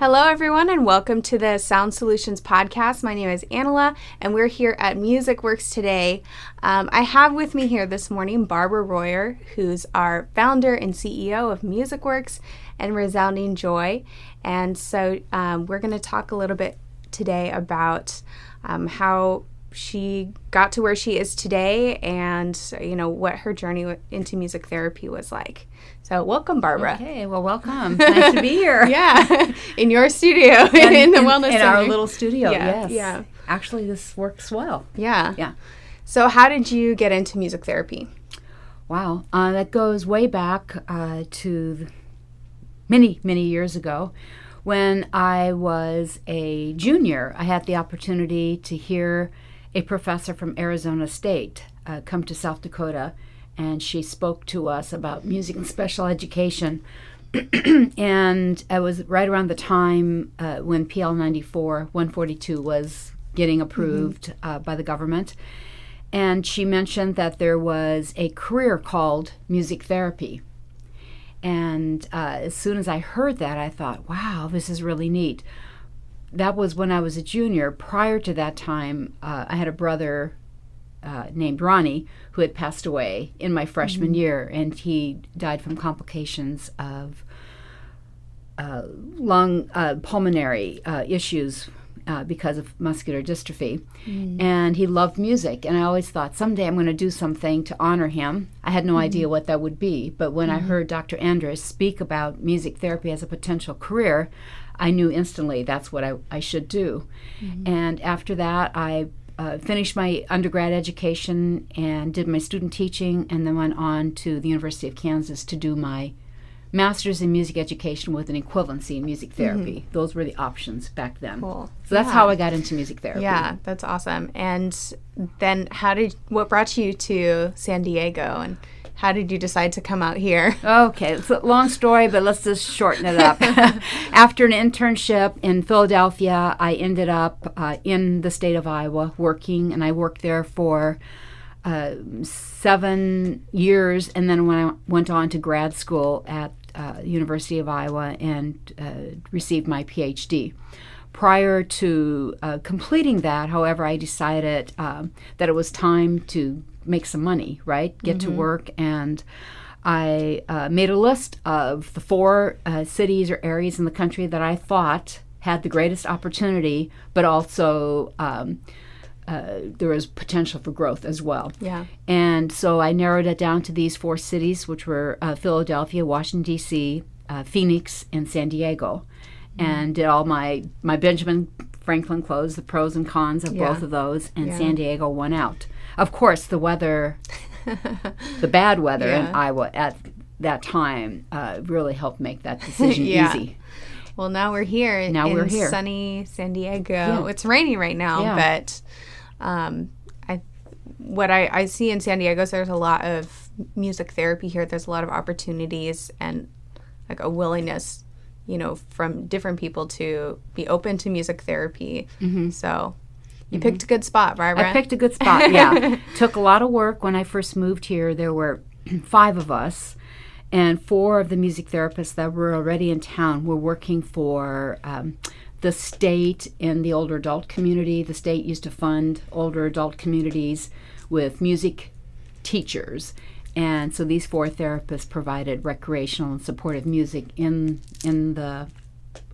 Hello, everyone, and welcome to the Sound Solutions podcast. My name is Angela, and we're here at MusicWorx today. I have with me here this morning Barbara Reuer, who's our founder and CEO of MusicWorx and Resounding Joy. And so we're going to talk a little bit today about how she got to where she is today and, what her journey into music therapy was like. So welcome, Barbara. Okay, well, welcome. Nice to be here. Yeah, in your studio, in the Wellness Center. In our little studio, yes. Yeah. Actually, this works well. Yeah. Yeah. So how did you get into music therapy? Wow. That goes way back to many, many years ago. When I was a junior, I had the opportunity to hear a professor from Arizona State come to South Dakota, and she spoke to us about music and special education. And it was right around the time when PL 142 was getting approved by the government. And she mentioned that there was a career called music therapy. And as soon as I heard that, I thought, wow, this is really neat. That was when I was a junior. Prior to that time, I had a brother named Ronnie who had passed away in my freshman year, and he died from complications of lung pulmonary issues because of muscular dystrophy. And he loved music, and I always thought someday I'm going to do something to honor him. I had no idea what that would be, but when I heard Dr. Andrus speak about music therapy as a potential career, I knew instantly that's what I should do. And after that, I finished my undergrad education and did my student teaching, and then went on to the University of Kansas to do my master's in music education with an equivalency in music therapy. Those were the options back then. Cool. So that's how I got into music therapy. Yeah, that's awesome. And then what brought you to San Diego, and how did you decide to come out here? Okay, it's a long story, but let's just shorten it up. After an internship in Philadelphia, I ended up in the state of Iowa working, and I worked there for 7 years, and then when I went on to grad school at University of Iowa and received my PhD. Prior to completing that, however, I decided that it was time to make some money, right? Get to work, and I made a list of the 4 cities or areas in the country that I thought had the greatest opportunity, but also there was potential for growth as well. Yeah. And so I narrowed it down to these 4 cities, which were Philadelphia, Washington, D.C., Phoenix, and San Diego. And did all my Benjamin Franklin clothes, the pros and cons of both of those, and San Diego won out. Of course, the weather, the bad weather in Iowa at that time really helped make that decision easy. Well, now we're here in sunny San Diego. Yeah. It's raining right now, but what I see in San Diego is there's a lot of music therapy here. There's a lot of opportunities and like a willingness, from different people to be open to music therapy. So you picked a good spot, Barbara. I picked a good spot, yeah. Took a lot of work. When I first moved here, there were 5 of us, and 4 of the music therapists that were already in town were working for the state in the older adult community. The state used to fund older adult communities with music teachers. And so these 4 therapists provided recreational and supportive music in the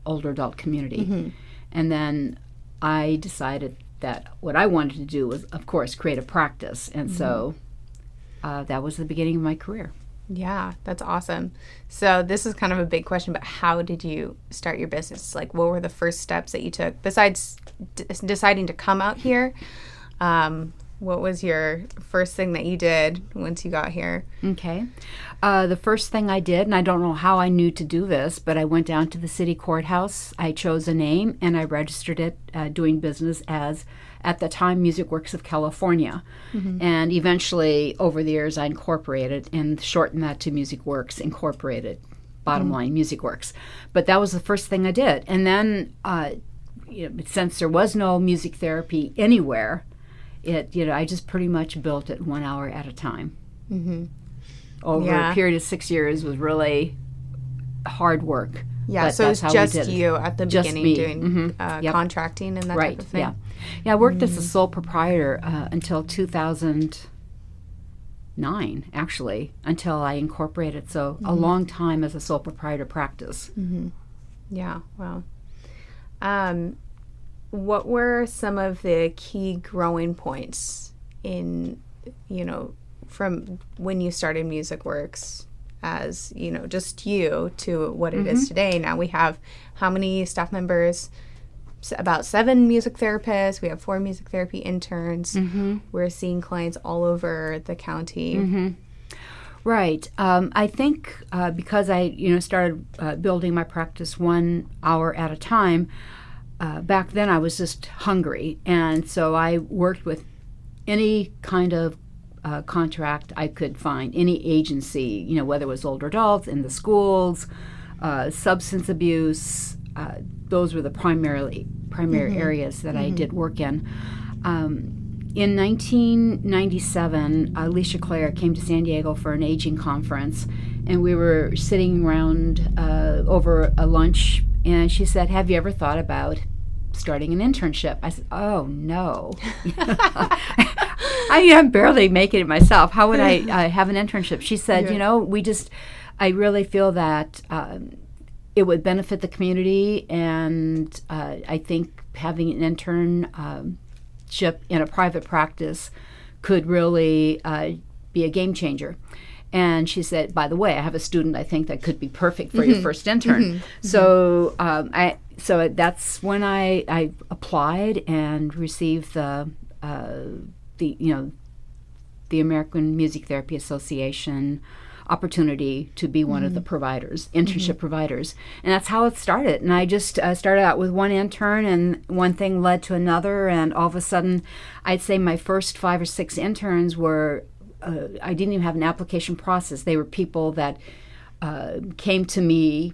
older adult community. And then I decided that what I wanted to do was, of course, create a practice. And so that was the beginning of my career. Yeah, that's awesome. So this is kind of a big question, but how did you start your business? Like, what were the first steps that you took besides deciding to come out here? What was your first thing that you did once you got here? Okay. The first thing I did, and I don't know how I knew to do this, but I went down to the city courthouse. I chose a name, and I registered it doing business as, at the time, MusicWorx of California. And eventually, over the years, I incorporated and shortened that to MusicWorx Incorporated. Bottom line, MusicWorx. But that was the first thing I did. And then, since there was no music therapy anywhere, I just pretty much built it 1 hour at a time. Over a period of 6 years was really hard work. Yeah, but so it's that's how just we did it. you at the Just beginning me. doing Yep. contracting and that Right, type of thing. yeah. I worked as a sole proprietor until 2009, actually, until I incorporated. So a long time as a sole proprietor practice. Yeah, wow. What were some of the key growing points in, from when you started MusicWorx as, just you to what it is today? Now we have how many staff members? About 7 music therapists. We have 4 music therapy interns. We're seeing clients all over the county. Right. I think because I, started building my practice 1 hour at a time, back then I was just hungry. And so I worked with any kind of contract I could find, any agency, whether it was older adults, in the schools, substance abuse. Those were the primary areas that I did work in. In 1997, Alicia Clare came to San Diego for an aging conference, and we were sitting around over a lunch, and she said, "Have you ever thought about starting an internship?" I said, "Oh, no." I'm barely making it myself. How would I have an internship? She said, I really feel that it would benefit the community, and I think having an internship in a private practice could really be a game changer. And she said, "By the way, I have a student I think that could be perfect for your first intern." So so that's when I applied and received the American Music Therapy Association opportunity to be one of the providers, internship providers. And that's how it started. And I just started out with 1 intern, and one thing led to another, and all of a sudden, I'd say my first 5 or 6 interns were, I didn't even have an application process. They were people that came to me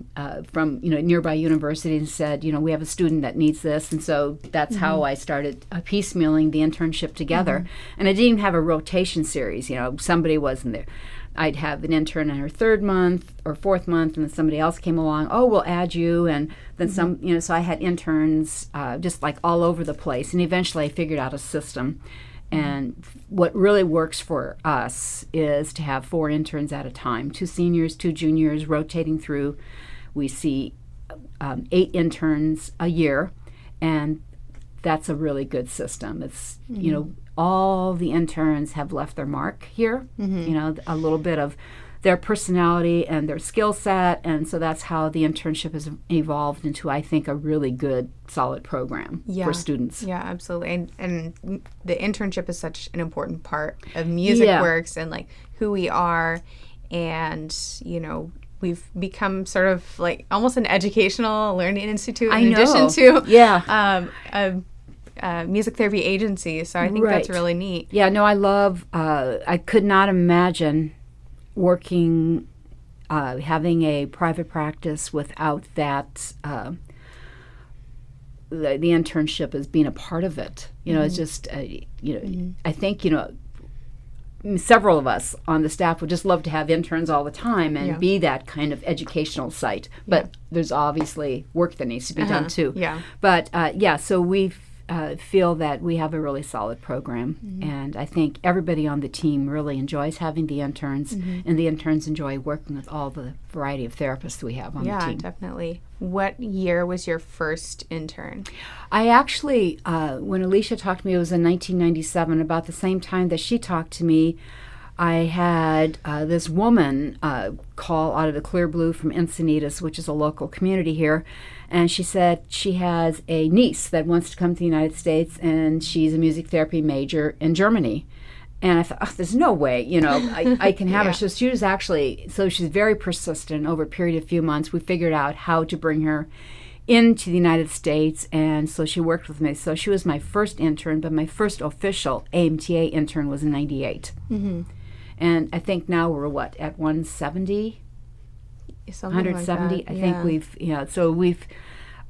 from nearby university and said, we have a student that needs this. And so that's how I started piecemealing the internship together. And I didn't even have a rotation series. Somebody wasn't there. I'd have an intern in her 3rd month or 4th month, and then somebody else came along. "Oh, we'll add you," and then some. So I had interns just like all over the place, and eventually I figured out a system. And what really works for us is to have 4 interns at a time, 2 seniors, 2 juniors, rotating through. We see 8 interns a year, and that's a really good system. It's all the interns have left their mark here, a little bit of their personality and their skill set, and so that's how the internship has evolved into, I think, a really good, solid program for students. Yeah, absolutely. And the internship is such an important part of MusicWorx and like who we are, and we've become sort of like almost an educational learning institute in addition to music therapy agency. So I think that's really neat. Yeah, no, I love, I could not imagine working, having a private practice without that, the internship as being a part of it. It's just, I think, several of us on the staff would just love to have interns all the time and be that kind of educational site. But there's obviously work that needs to be done too. Yeah. But so we feel that we have a really solid program, and I think everybody on the team really enjoys having the interns, and the interns enjoy working with all the variety of therapists we have on the team. Yeah, definitely. What year was your first intern? I actually, when Alicia talked to me, it was in 1997, about the same time that she talked to me. I had this woman call out of the clear blue from Encinitas, which is a local community here, and she said she has a niece that wants to come to the United States, and she's a music therapy major in Germany. And I thought, there's no way, I can have her. So she was she's very persistent. Over a period of a few months, we figured out how to bring her into the United States, and so she worked with me. So she was my first intern, but my first official AMTA intern was in 98. And I think now we're at 170? Something 170. like that. I think we've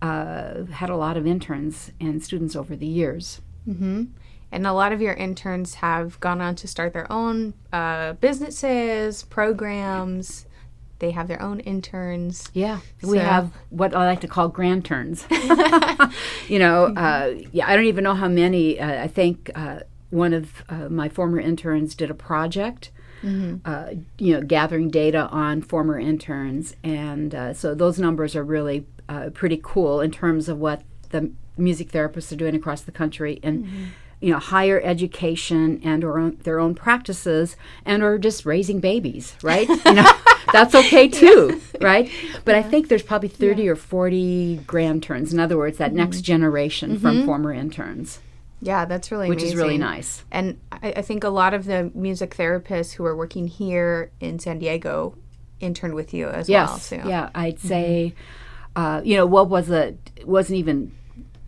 had a lot of interns and students over the years. And a lot of your interns have gone on to start their own businesses, programs. they have their own interns. Yeah, we have what I like to call grand turns. I don't even know how many. I think one of my former interns did a project, gathering data on former interns. And so those numbers are really pretty cool in terms of what the music therapists are doing across the country. And higher education and or their own practices and or just raising babies, right? That's okay too, right? But I think there's probably 30 or 40 grand turns. In other words, that next generation from former interns. Yeah, that's really amazing. Which is really nice. And I think a lot of the music therapists who are working here in San Diego interned with you as well. So. Yeah, I'd say, what was it? Wasn't even...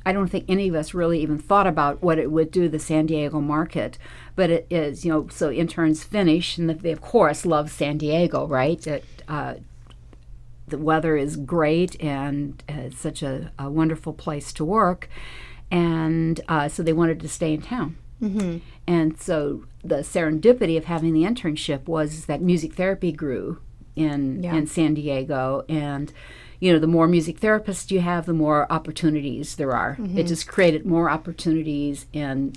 I don't think any of us really even thought about what it would do to the San Diego market. But it is, so interns finish, and they, of course, love San Diego, right? The weather is great, and it's such a wonderful place to work. And so they wanted to stay in town. Mm-hmm. And so the serendipity of having the internship was that music therapy grew in San Diego. And the more music therapists you have, the more opportunities there are. Mm-hmm. It just created more opportunities in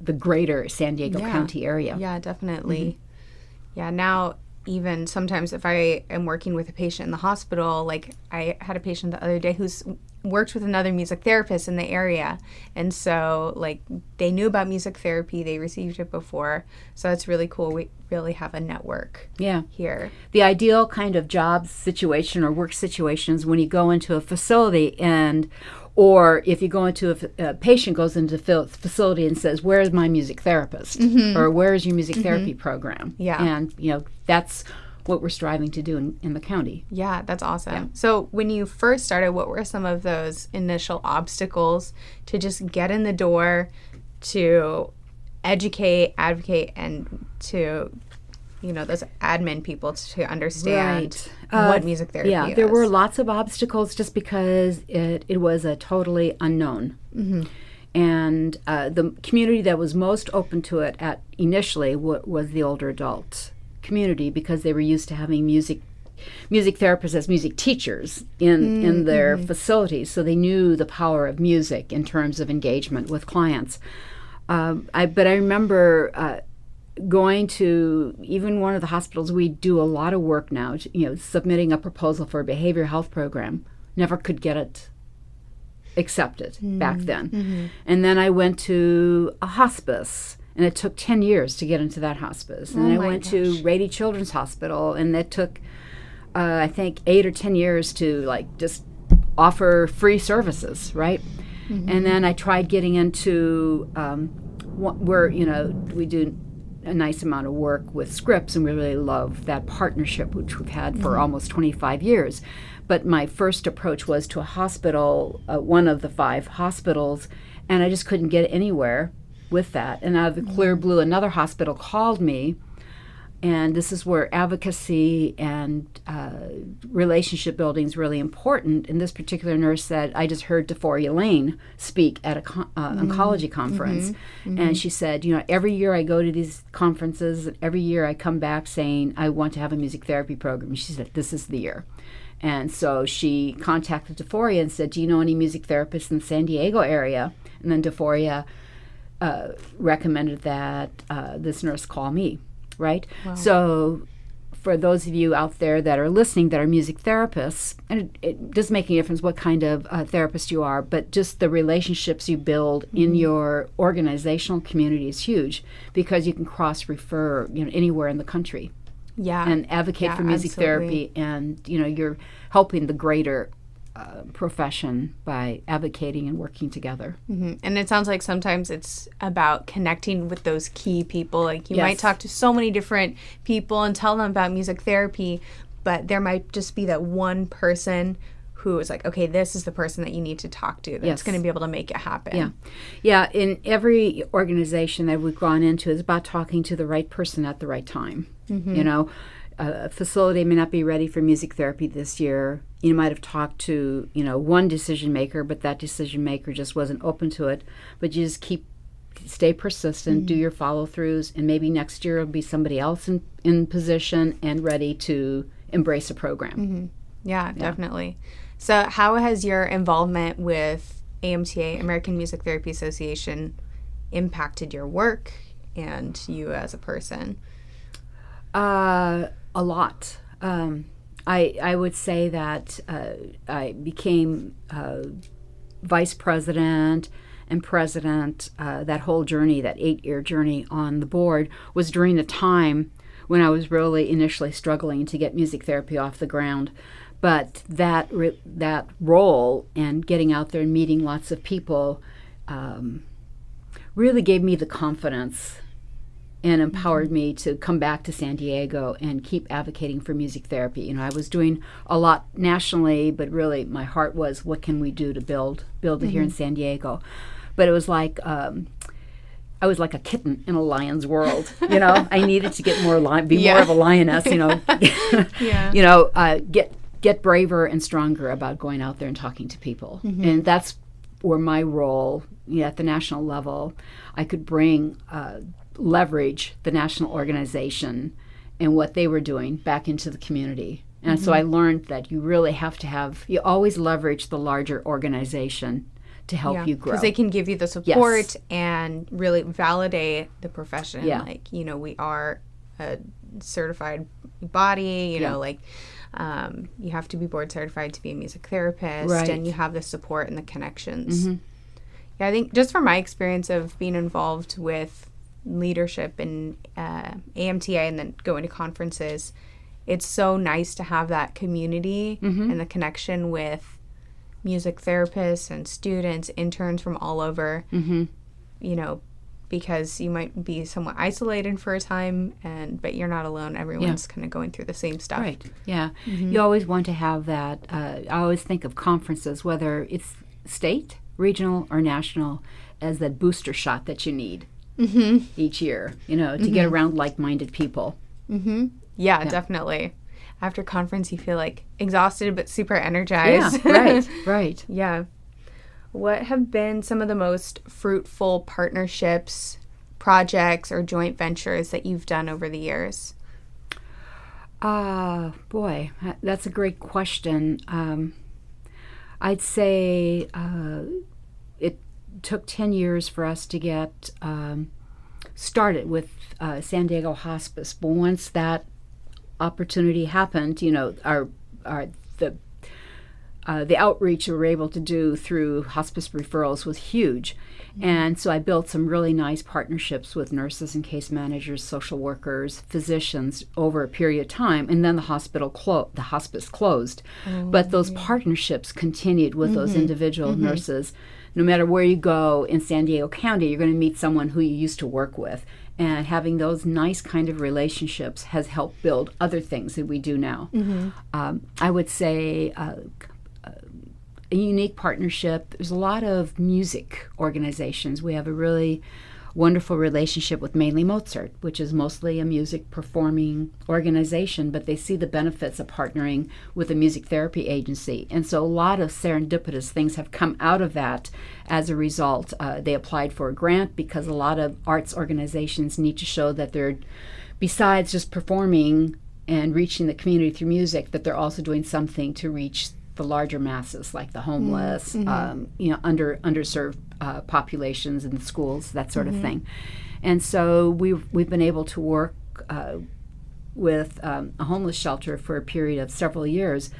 the greater San Diego County area. Yeah, definitely. Mm-hmm. Yeah, now even sometimes if I am working with a patient in the hospital, like I had a patient the other day who's worked with another music therapist in the area. And so like they knew about music therapy, they received it before. So it's really cool. We really have a network here. The ideal kind of job situation or work situation is when you go into a facility or if you go into a patient goes into a facility and says, "Where is my music therapist?" Mm-hmm. Or "Where is your music therapy program?" Yeah. And, that's what we're striving to do in the county. Yeah, that's awesome. Yeah. So when you first started, what were some of those initial obstacles to just get in the door, to educate, advocate, and to, those admin people to understand what music therapy is? Yeah, there were lots of obstacles just because it was a totally unknown. Mm-hmm. And the community that was most open to it initially was the older adult community, because they were used to having music therapists as music teachers in their facilities, so they knew the power of music in terms of engagement with clients. But I remember going to even one of the hospitals. We do a lot of work now, submitting a proposal for a behavioral health program. Never could get it accepted back then. Mm-hmm. And then I went to a hospice, and it took 10 years to get into that hospice. And then I went to Rady Children's Hospital, and that took, I think, 8 or 10 years to, just offer free services, right? Mm-hmm. And then I tried getting into where, we do a nice amount of work with Scripps, and we really love that partnership, which we've had for almost 25 years. But my first approach was to a hospital, one of the 5 hospitals, and I just couldn't get anywhere with that. And out of the clear blue, another hospital called me, and this is where advocacy and relationship building is really important. And this particular nurse said, "I just heard DeForia Lane speak at a oncology conference." Mm-hmm. And she said, every year I go to these conferences, and every year I come back saying, I want to have a music therapy program. And she said, "This is the year." And so she contacted DeForia and said, "Do you know any music therapists in the San Diego area?" And then DeForia recommended that this nurse call me, right? Wow. So for those of you out there that are listening that are music therapists, and it doesn't make any difference what kind of therapist you are, but just the relationships you build in your organizational community is huge, because you can cross-refer anywhere in the country. Yeah. And advocate for music therapy, and you're helping the greater profession by advocating and working together. Mm-hmm. And it sounds like sometimes it's about connecting with those key people. Like you might talk to so many different people and tell them about music therapy, but there might just be that one person who is like, okay, this is the person that you need to talk to that's going to be able to make it happen. Yeah. In every organization that we've gone into, it's about talking to the right person at the right time. Mm-hmm. A facility may not be ready for music therapy this year. You might have talked to, one decision maker, but that decision maker just wasn't open to it. But you just stay persistent, do your follow-throughs, and maybe next year it'll be somebody else in position and ready to embrace a program. Mm-hmm. Yeah, definitely. So how has your involvement with AMTA, American Music Therapy Association, impacted your work and you as a person? A lot. I would say that I became vice president and president. That whole journey, that 8-year journey on the board, was during the time when I was really initially struggling to get music therapy off the ground. But that role and getting out there and meeting lots of people really gave me the confidence and empowered me to come back to San Diego and keep advocating for music therapy. You know, I was doing a lot nationally, but really my heart was, what can we do to build it here in San Diego? But it was like I was like a kitten in a lion's world. You know, I needed to get more more of a lioness. You know, you know, get braver and stronger about going out there and talking to people, and that's where my role, at the national level, I could bring. Leverage the national organization and what they were doing back into the community. And so I learned that you really have to you always leverage the larger organization to help you grow. Because they can give you the support and really validate the profession. Like, we are a certified body, you know, like you have to be board certified to be a music therapist, and you have the support and the connections. Yeah, I think just from my experience of being involved with leadership in AMTA and then going to conferences, it's so nice to have that community and the connection with music therapists and students, interns from all over, because you might be somewhat isolated for a time, but you're not alone. Everyone's kind of going through the same stuff. Right, yeah. You always want to have that. I always think of conferences, whether it's state, regional, or national, as that booster shot that you need. Each year, to get around like-minded people. Yeah, definitely. After conference, you feel like exhausted but super energized. Yeah, right. Yeah. What have been some of the most fruitful partnerships, projects, or joint ventures that you've done over the years? Boy, that's a great question. I'd say it took 10 years for us to get started with San Diego Hospice. But once that opportunity happened, the outreach we were able to do through hospice referrals was huge. And so I built some really nice partnerships with nurses and case managers, social workers, physicians over a period of time. And then the hospice closed. But those partnerships continued with those individual nurses. No matter where you go in San Diego County, you're going to meet someone who you used to work with. And having those nice kind of relationships has helped build other things that we do now. I would say a unique partnership. There's a lot of music organizations. We have a really wonderful relationship with mainly Mozart, which is mostly a music performing organization, but they see the benefits of partnering with a music therapy agency. And so a lot of serendipitous things have come out of that as a result. They applied for a grant because a lot of arts organizations need to show that they're, besides just performing and reaching the community through music, that they're also doing something to reach the larger masses, like the homeless, underserved populations in the schools, that sort of thing. And so we've been able to work with a homeless shelter for a period of several years,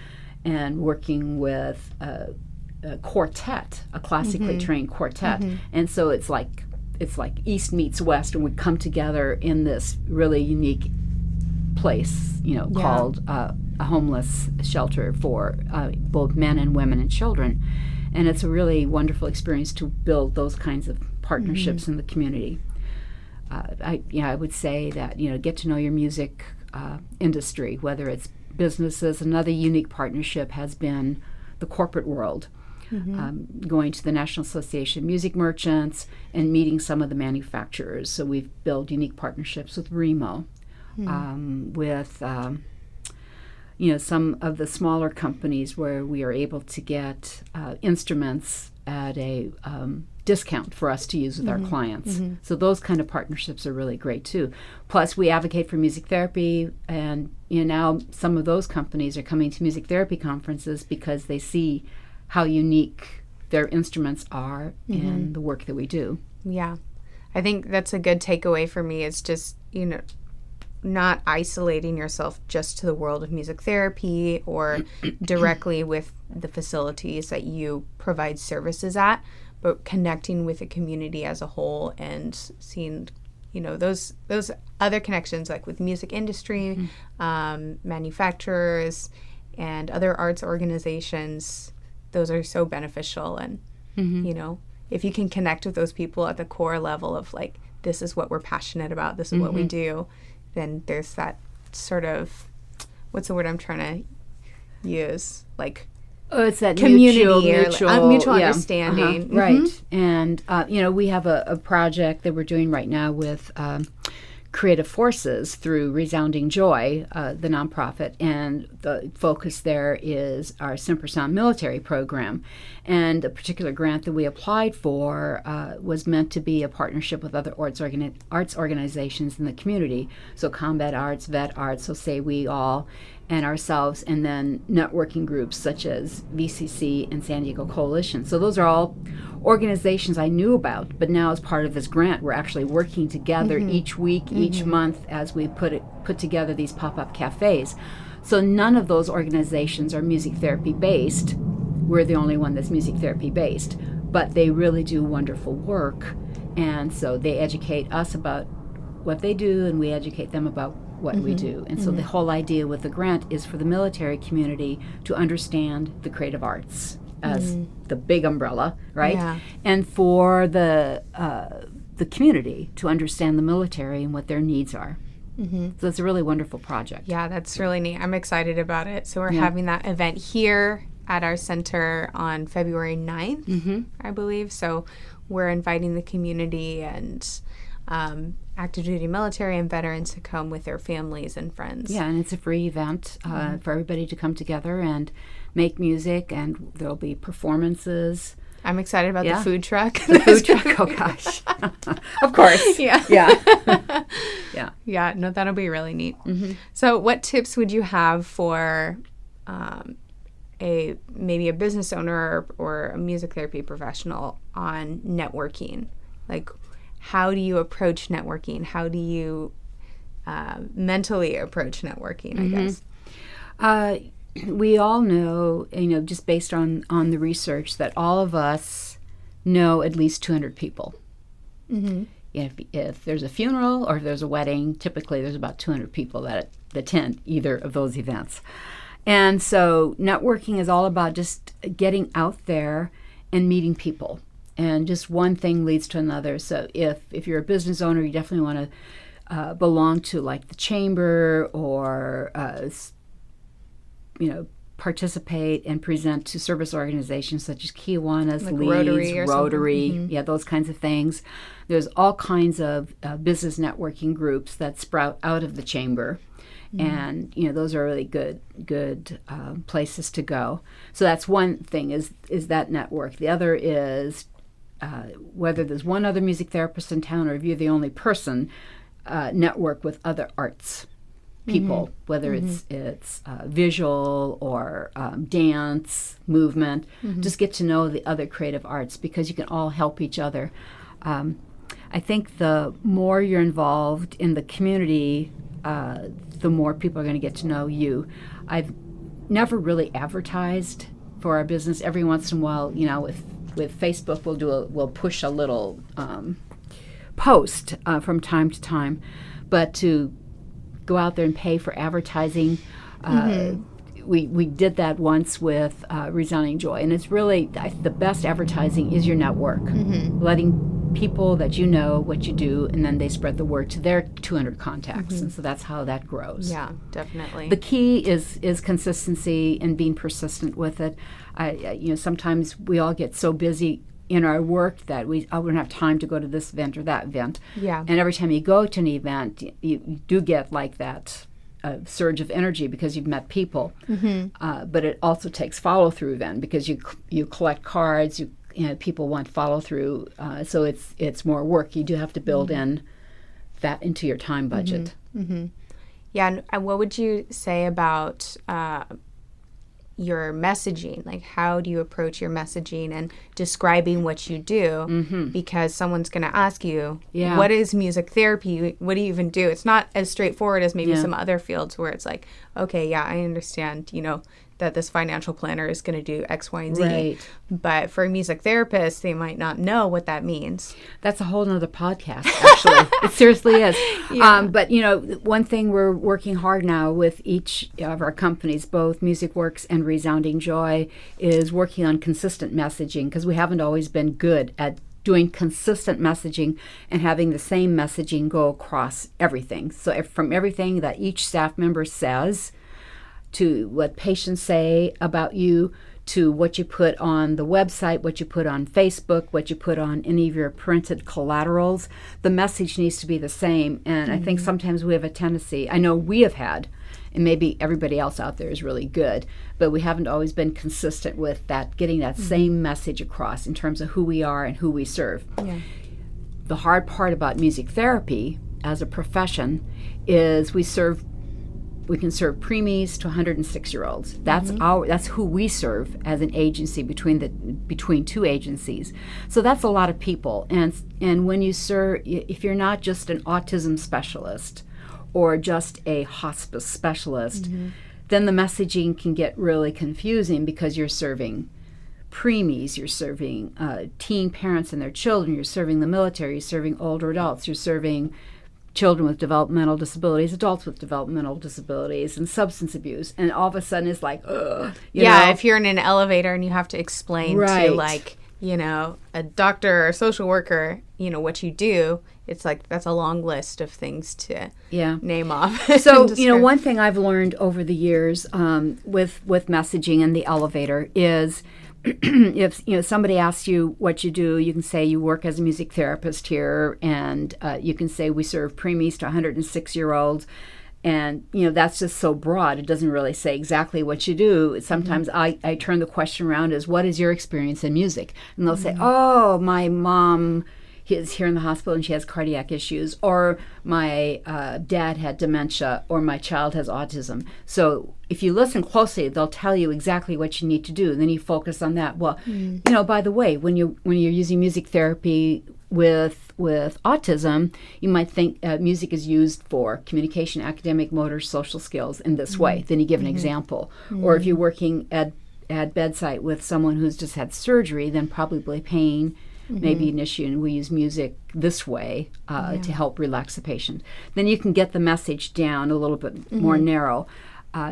and working with a quartet, a classically trained quartet. And so it's like East meets West, and we come together in this really unique place, called a homeless shelter for both men and women and children. And it's a really wonderful experience to build those kinds of partnerships in the community. I would say that, get to know your music industry, whether it's businesses. Another unique partnership has been the corporate world, going to the National Association of Music Merchants and meeting some of the manufacturers. So we've built unique partnerships with Remo, with some of the smaller companies where we are able to get instruments at a discount for us to use with our clients. So those kind of partnerships are really great too. Plus, we advocate for music therapy, and now some of those companies are coming to music therapy conferences because they see how unique their instruments are in the work that we do. Yeah. I think that's a good takeaway for me, is just, not isolating yourself just to the world of music therapy or directly with the facilities that you provide services at, but connecting with the community as a whole and seeing, those other connections, like with music industry, manufacturers, and other arts organizations. Those are so beneficial. And, if you can connect with those people at the core level of like, this is what we're passionate about, this is what we do, then there's that sort of, what's the word I'm trying to use? Like, it's that community mutual understanding. Right. And, we have a project that we're doing right now with Creative Forces through Resounding Joy, the nonprofit, and the focus there is our Semper Sound military program. And a particular grant that we applied for was meant to be a partnership with other arts organizations in the community. So combat arts, vet arts, so say we all, and ourselves, and then networking groups such as VCC and San Diego Coalition. So those are all organizations I knew about, but now as part of this grant, we're actually working together each week, each month, as we put together these pop-up cafes. So none of those organizations are music therapy based. We're the only one that's music therapy based, but they really do wonderful work, and so they educate us about what they do, and we educate them about what we do. And so the whole idea with the grant is for the military community to understand the creative arts as the big umbrella, right? Yeah. And for the community to understand the military and what their needs are. So it's a really wonderful project. Yeah, that's really neat. I'm excited about it. So we're having that event here at our center on February 9th, I believe. So we're inviting the community and active duty military and veterans to come with their families and friends. Yeah, and it's a free event for everybody to come together and make music, and there'll be performances. I'm excited about the food truck. The food truck, oh gosh. Of course. Yeah. Yeah. Yeah, no, that'll be really neat. So what tips would you have for maybe a business owner or a music therapy professional on networking? Like, how do you approach networking? How do you mentally approach networking, I guess? We all know, just based on the research, that all of us know at least 200 people. If there's a funeral or if there's a wedding, typically there's about 200 people that attend either of those events. And so networking is all about just getting out there and meeting people. And just one thing leads to another. So if you're a business owner, you definitely want to belong to like the chamber or participate and present to service organizations such as Kiwanis, like Leeds, Rotary, those kinds of things. There's all kinds of business networking groups that sprout out of the chamber. And those are really good places to go. So that's one thing is that network. The other is whether there's one other music therapist in town or if you're the only person, network with other arts people, whether it's visual or dance, movement. Just get to know the other creative arts because you can all help each other. I think the more you're involved in the community, the more people are going to get to know you. I've never really advertised for our business. Every once in a while, with Facebook, we'll push a little post from time to time, but to go out there and pay for advertising, we did that once with Resounding Joy, and it's really the best advertising is your network, letting people that you know what you do, and then they spread the word to their 200 contacts, and so that's how that grows. Yeah, definitely. The key is consistency and being persistent with it. Sometimes we all get so busy in our work that we don't have time to go to this event or that event. Yeah. And every time you go to an event, you do get like that surge of energy because you've met people. But it also takes follow through then because you collect cards, you people want follow through. So it's more work. You do have to build in that into your time budget. Yeah, and what would you say about your messaging? Like, how do you approach your messaging and describing what you do? Because someone's going to ask you, what is music therapy? What do you even do? It's not as straightforward as maybe some other fields where it's like, okay, yeah, I understand, that this financial planner is going to do X, Y, and Z. Right. But for a music therapist, they might not know what that means. That's a whole nother podcast, actually. It seriously is. Yeah. But, one thing we're working hard now with each of our companies, both MusicWorx and Resounding Joy, is working on consistent messaging, because we haven't always been good at doing consistent messaging and having the same messaging go across everything. So from everything that each staff member says, to what patients say about you, to what you put on the website, what you put on Facebook, what you put on any of your printed collaterals, the message needs to be the same. And I think sometimes we have a tendency, I know we have had, and maybe everybody else out there is really good, but we haven't always been consistent with that, getting that same message across in terms of who we are and who we serve. Yeah. The hard part about music therapy as a profession is we can serve preemies to 106-year-olds. That's who we serve as an agency between two agencies. So that's a lot of people. And when you serve, if you're not just an autism specialist or just a hospice specialist, then the messaging can get really confusing, because you're serving preemies, you're serving teen parents and their children, you're serving the military, you're serving older adults, you're serving children with developmental disabilities, adults with developmental disabilities, and substance abuse. And all of a sudden it's like, if you're in an elevator and you have to explain to a doctor or social worker, what you do, it's like that's a long list of things to name off. So, one thing I've learned over the years with messaging in the elevator is if somebody asks you what you do, you can say you work as a music therapist here, and you can say we serve preemies to 106-year-olds, and that's just so broad. It doesn't really say exactly what you do. Sometimes I turn the question around as, what is your experience in music? And they'll say, oh, my mom is here in the hospital and she has cardiac issues, or my dad had dementia, or my child has autism. So if you listen closely, they'll tell you exactly what you need to do, and then you focus on that. Well, by the way, when you're using music therapy with autism, you might think music is used for communication, academic, motor, social skills in this way. Then you give an example. Or if you're working at bedside with someone who's just had surgery, then probably pain maybe an issue, and we use music this way to help relax the patient. Then you can get the message down a little bit more narrow.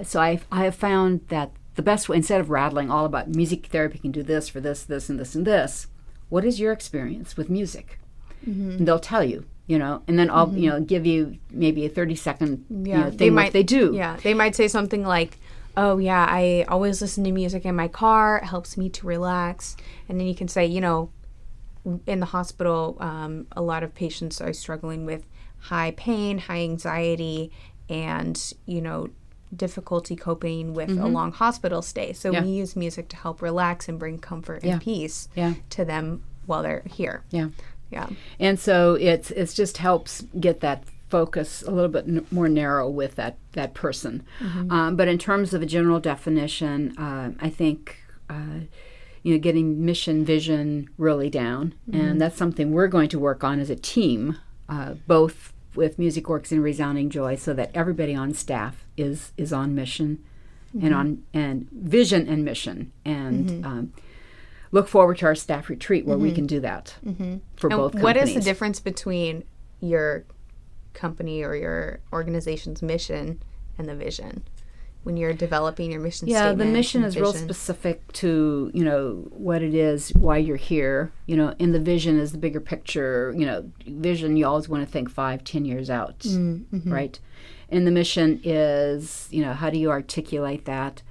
So I have found that the best way, instead of rattling all about music therapy can do this for this, this, and this, and this, what is your experience with music? And they'll tell you, and then I'll, give you maybe a 30-second thing what they do. Yeah, they might say something like, oh, yeah, I always listen to music in my car. It helps me to relax. And then you can say, in the hospital, a lot of patients are struggling with high pain, high anxiety, and, difficulty coping with a long hospital stay. So we use music to help relax and bring comfort and peace to them while they're here. Yeah. And so it's just helps get that focus a little bit more narrow with that person. But in terms of a general definition, I think getting mission vision really down, and that's something we're going to work on as a team, both with MusicWorx and Resounding Joy, so that everybody on staff is on mission and vision and mission, and look forward to our staff retreat where we can do that for both companies. What is the difference between your company or your organization's mission and the vision when you're developing your mission statement? Yeah, the mission is real specific to, what it is, why you're here. And the vision is the bigger picture. Vision, you always want to think 5-10 years out, right? And the mission is, how do you articulate that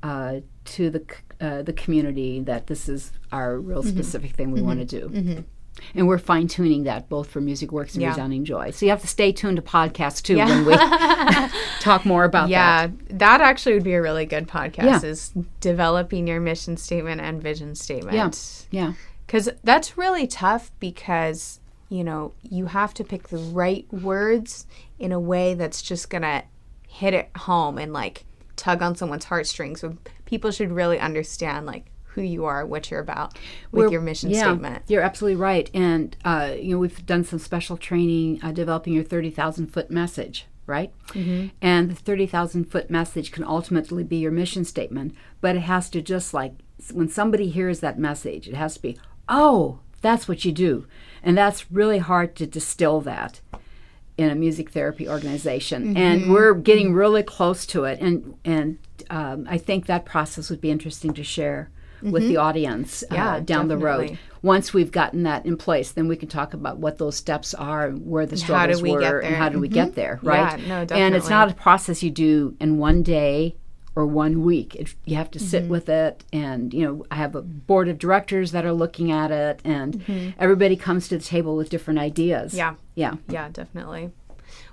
to the community, that this is our real specific thing we want to do. And we're fine-tuning that both for MusicWorx and Resounding Joy. So you have to stay tuned to podcasts, too, when we talk more about that. Yeah, that actually would be a really good podcast, is developing your mission statement and vision statement. Yeah. Because that's really tough because, you know, you have to pick the right words in a way that's just going to hit it home and like tug on someone's heartstrings. So people should really understand like who you are, what you're about with your mission statement. You're absolutely right. And, you know, we've done some special training developing your 30,000-foot message, right? Mm-hmm. And the 30,000-foot message can ultimately be your mission statement, but it has to just like, when somebody hears that message, it has to be, oh, that's what you do. And that's really hard to distill that in a music therapy organization. Mm-hmm. And we're getting really close to it. And I think that process would be interesting to share with the audience down the road. Once we've gotten that in place, then we can talk about what those steps are, where the struggles were, and how do we get there, right? Yeah, no, definitely. And it's not a process you do in one day or 1 week. You have to sit with it, and you know, I have a board of directors that are looking at it, and everybody comes to the table with different ideas. Yeah, definitely.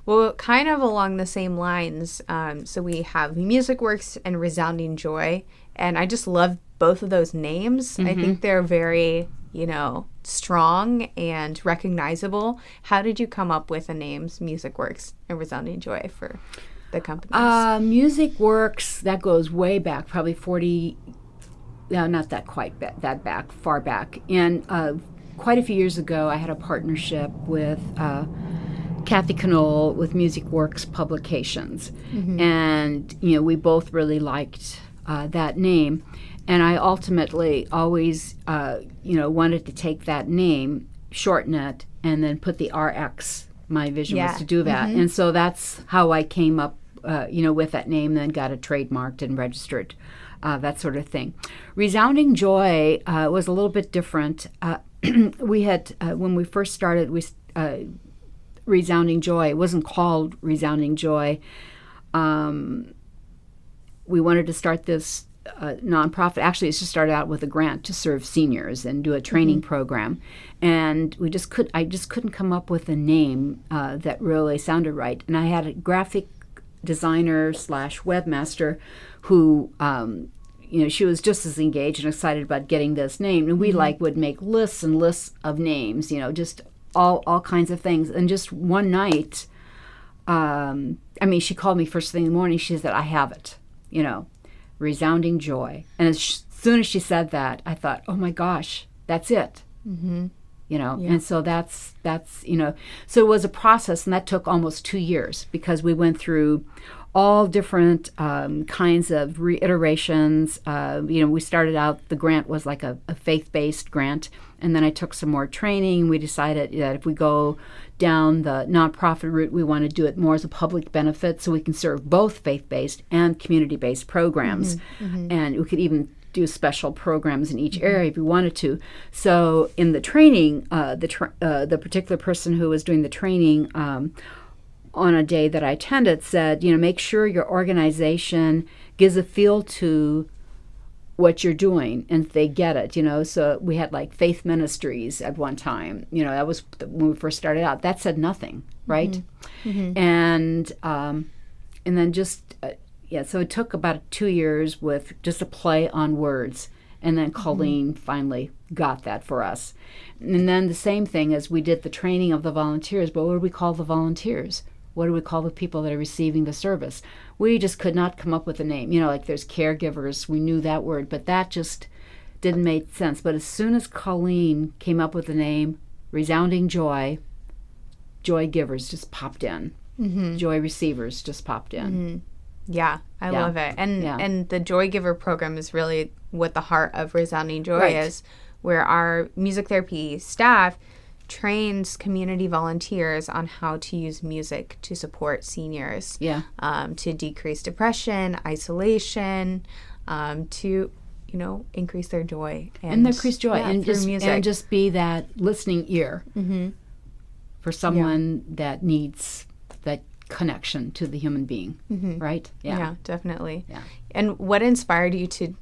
Well, kind of along the same lines, so we have MusicWorx and Resounding Joy, and I just love both of those names. I think they're very, you know, strong and recognizable. How did you come up with the names MusicWorx and Resounding Joy for the companies? MusicWorx, that goes way back, probably 40, not that quite that back, far back. And quite a few years ago, I had a partnership with Kathy Knoll with MusicWorx Publications. And, you know, we both really liked that name. And I ultimately always, you know, wanted to take that name, shorten it, and then put the RX. My vision was to do that. And so that's how I came up, you know, with that name, then got it trademarked and registered, that sort of thing. Resounding Joy was a little bit different. We had, when we first started, Resounding Joy, it wasn't called Resounding Joy. We wanted to start this nonprofit. Actually, it's just started out with a grant to serve seniors and do a training program, and I just couldn't come up with a name that really sounded right. And I had a graphic designer / webmaster who, you know, she was just as engaged and excited about getting this name, and we would make lists and lists of names, you know, just all kinds of things. And just one night, I mean, she called me first thing in the morning. She said, "I have it," you know. Resounding Joy. And as soon as she said that, I thought, oh my gosh, that's it. You know, and so that's, you know, so it was a process, and that took almost 2 years because we went through all different kinds of reiterations. You know, we started out, the grant was like a faith-based grant, and then I took some more training. We decided that if we go down the nonprofit route, we want to do it more as a public benefit so we can serve both faith-based and community-based programs. And we could even do special programs in each area if we wanted to. So in the training, the particular person who was doing the training on a day that I attended said, you know, make sure your organization gives a feel to what you're doing and they get it, you know. So we had like faith ministries at one time, you know, that was when we first started out. That said nothing, right? And then just so it took about 2 years with just a play on words, and then Colleen finally got that for us. And then the same thing as we did the training of the volunteers, but what do we call the volunteers? What do we call the people that are receiving the service? We just could not come up with a name. You know, like there's caregivers, we knew that word, but that just didn't make sense. But as soon as Colleen came up with the name Resounding Joy, joy givers just popped in. Joy receivers just popped in. Yeah, I love it. And the Joy Giver program is really what the heart of Resounding Joy is, where our music therapy staff trains community volunteers on how to use music to support seniors, to decrease depression, isolation, to, you know, increase their joy and increase joy, and just be that listening ear for someone that needs that connection to the human being, right? Yeah, definitely. Yeah. And what inspired you to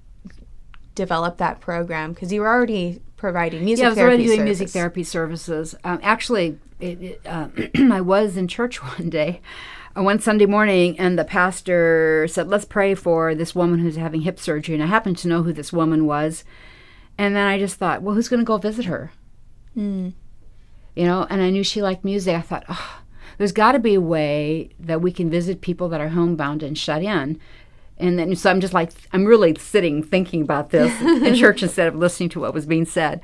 develop that program? Because you were already providing music therapy services. Yeah, I was already doing music therapy services. Actually, I was in church one Sunday morning, and the pastor said, let's pray for this woman who's having hip surgery. And I happened to know who this woman was. And then I just thought, well, who's going to go visit her? Mm. You know, and I knew she liked music. I thought, oh, there's got to be a way that we can visit people that are homebound and shut in. And then, so I'm just like, I'm really sitting thinking about this in church instead of listening to what was being said.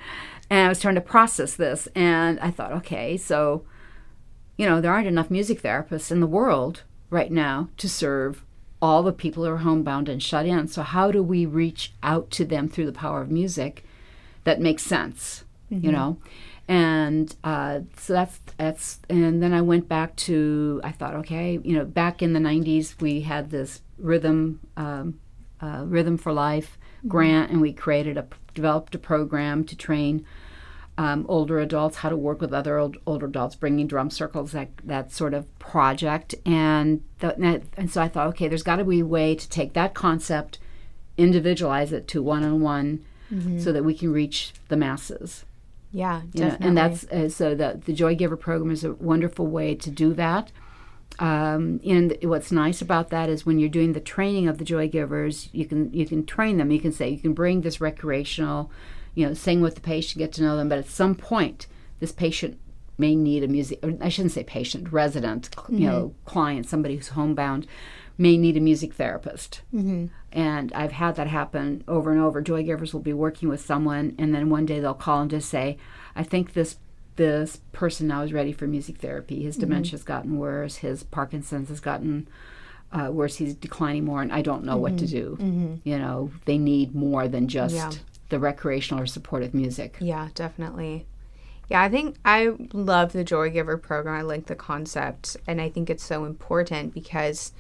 And I was trying to process this. And I thought, okay, so, you know, there aren't enough music therapists in the world right now to serve all the people who are homebound and shut in. So how do we reach out to them through the power of music that makes sense, you know? And so that's, and then I went back to, I thought, okay, you know, back in the 90s, we had this Rhythm for Life grant, and we developed a program to train older adults how to work with other older adults, bringing drum circles, that sort of project. And so I thought, okay, there's got to be a way to take that concept, individualize it to one-on-one, so that we can reach the masses. Yeah, definitely. You know, and that's so the Joy Giver program is a wonderful way to do that. And what's nice about that is when you're doing the training of the Joy Givers, you can train them. You can say, you can bring this recreational, you know, sing with the patient, get to know them. But at some point, this patient may need a music, or I shouldn't say patient, resident, you know, client, somebody who's homebound, may need a music therapist. And I've had that happen over and over. Joy Givers will be working with someone, and then one day they'll call and just say, I think this person now is ready for music therapy. His dementia's gotten worse. His Parkinson's has gotten worse. He's declining more, and I don't know what to do. You know, they need more than just the recreational or supportive music. Yeah, definitely. Yeah, I think I love the Joy Giver program. I like the concept, and I think it's so important because,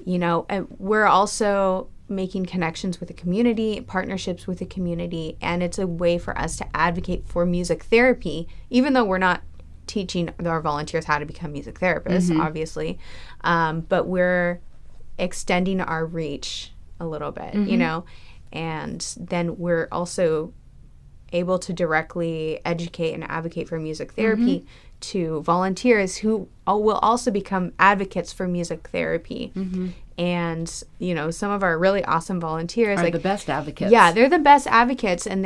you know, we're also making connections with the community, partnerships with the community, and it's a way for us to advocate for music therapy, even though we're not teaching our volunteers how to become music therapists, obviously, but we're extending our reach a little bit, you know, and then we're also able to directly educate and advocate for music therapy to volunteers who will also become advocates for music therapy. And, you know, some of our really awesome volunteers are the best advocates. Yeah, they're the best advocates, and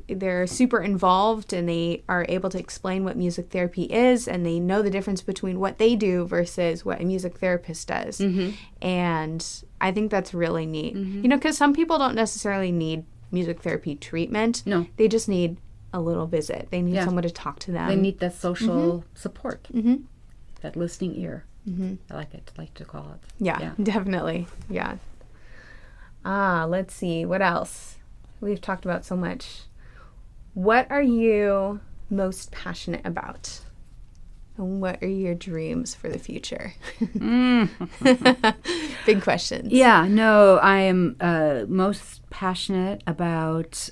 they're super involved, and they are able to explain what music therapy is, and they know the difference between what they do versus what a music therapist does. And I think that's really neat. You know, because some people don't necessarily need music therapy treatment. No. They just need a little visit. They need someone to talk to them. They need that social support, that listening ear. I like to call it. Yeah, definitely. Yeah. Let's see. What else? We've talked about so much. What are you most passionate about? And what are your dreams for the future? Big questions. Yeah, no, I am most passionate about,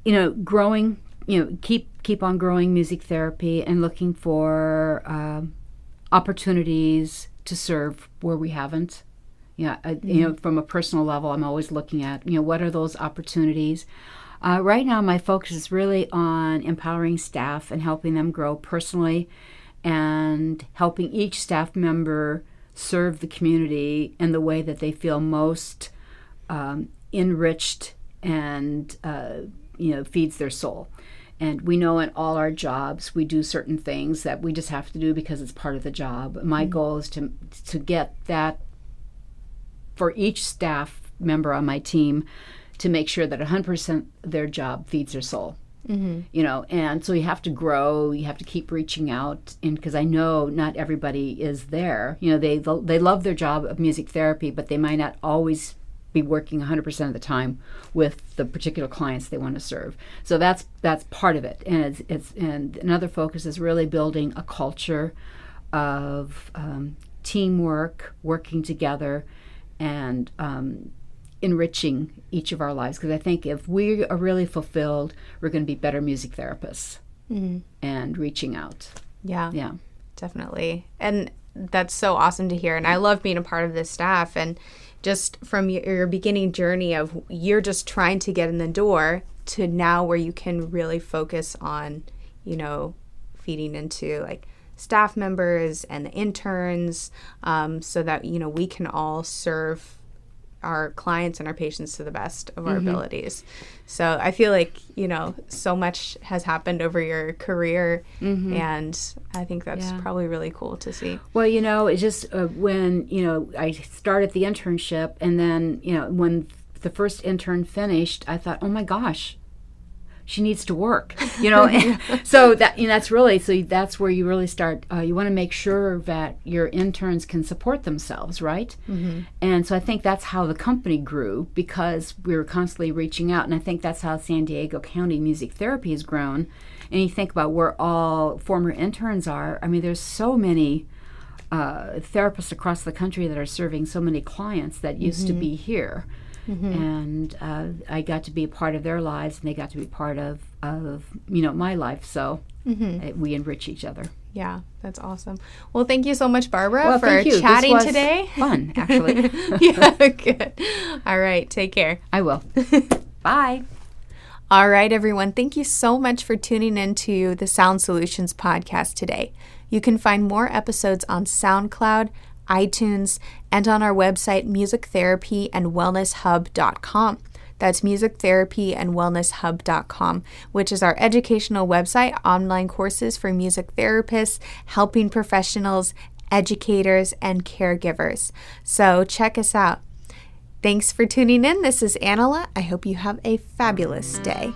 you know, growing, you know, keep on growing music therapy and looking for opportunities to serve where we haven't. Yeah, you know, from a personal level, I'm always looking at, you know, what are those opportunities. Right now, my focus is really on empowering staff and helping them grow personally and helping each staff member serve the community in the way that they feel most enriched and, you know, feeds their soul. And we know in all our jobs, we do certain things that we just have to do because it's part of the job. My goal is to get that for each staff member on my team, to make sure that 100% of their job feeds their soul. You know, and so you have to grow, you have to keep reaching out, and because I know not everybody is there. You know, they love their job of music therapy, but they might not always be working 100% of the time with the particular clients they want to serve. So that's part of it, and and another focus is really building a culture of teamwork, working together, and enriching each of our lives. Because I think if we are really fulfilled, we're going to be better music therapists and reaching out. Yeah, definitely. And that's so awesome to hear. And I love being a part of this staff. And just from your beginning journey of you're just trying to get in the door to now where you can really focus on, you know, feeding into like staff members and the interns, so that, you know, we can all serve our clients and our patients to the best of our abilities. So I feel like, so much has happened over your career, and I think that's probably really cool to see. Well, it's just when, I started the internship, and then, when the first intern finished, I thought, oh my gosh, she needs to work, So that's where you really start. You want to make sure that your interns can support themselves, right? And so I think that's how the company grew, because we were constantly reaching out. And I think that's how San Diego County Music Therapy has grown. And you think about where all former interns are. I mean, there's so many therapists across the country that are serving so many clients that used to be here. And I got to be a part of their lives, and they got to be part of my life. So we enrich each other. Yeah, that's awesome. Well, thank you so much, Barbara, for chatting this was today. Fun, actually. Yeah, good. All right, take care. I will. Bye. All right, everyone. Thank you so much for tuning into the Sound Solutions podcast today. You can find more episodes on SoundCloud, iTunes, and on our website, musictherapyandwellnesshub.com. That's musictherapyandwellnesshub.com, which is our educational website, online courses for music therapists, helping professionals, educators, and caregivers. So check us out. Thanks for tuning in. This is Anela. I hope you have a fabulous day.